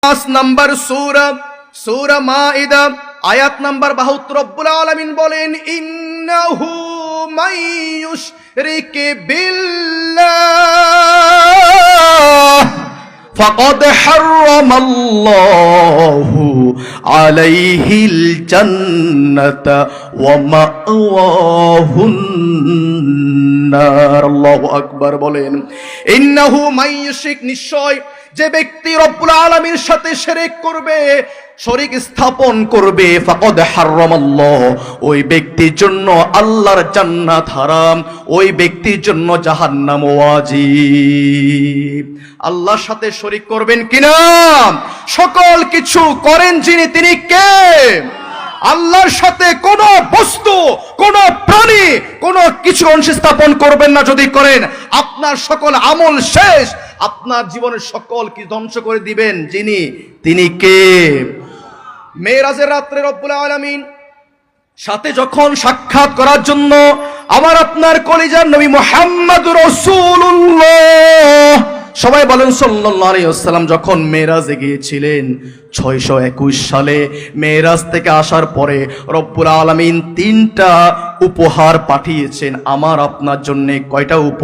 5 নম্বর সূরা মাইদা আয়াত নাম্বার 72 রব্বুল আলামিন বলেন ইন্নাহু মাইয়ুশরিক বিল্লাহ ফাকাদ হারামাল্লাহু আলাইহিল জান্নাতা ওয়া মাওয়াহুন নার। আল্লাহু আকবার বলেন ইন্নাহু মাইয়ুশরিক, নিশ্চয় যে ব্যক্তি রব্বুল আলামিনের সাথে শিরক করবে, শরীক স্থাপন করবে, ফাকাদ হারামাল্লাহ, ওই ব্যক্তির জন্য আল্লাহর জান্নাত হারাম, ওই ব্যক্তির জন্য জাহান্নাম ওয়াজিব। আল্লাহর সাথে শরীক করবেন কিনা? সকল কিছু করেন যিনি, তিনি কে? আল্লাহর সাথে কোন বস্তু, কোন প্রাণী, কোন কিছু অংশ স্থাপন করবেন না। যদি করেন আপনার সকল আমল শেষ, আপনার জীবনের সকল কিছু ধ্বংস করে দিবেন যিনি, তিনি কে? মেরাজের রাত্রে রব্বুল আলামিন সাথে যখন সাক্ষাৎ করার জন্য আমার আপনার কলিজার নবী মুহাম্মদুর রাসূলুল্লাহ, সবাই বলেন সাল্লাল্লাহু আলাইহি ওয়াসাল্লাম, যখন মেরাজে গিয়েছিলেন 621 সালে, মেরাজ থেকে আসার পরে রব্বুল আলামিন 3টা উপহার পাঠিয়েছেন আমার আপনার জন্য। কয়টা উপহার?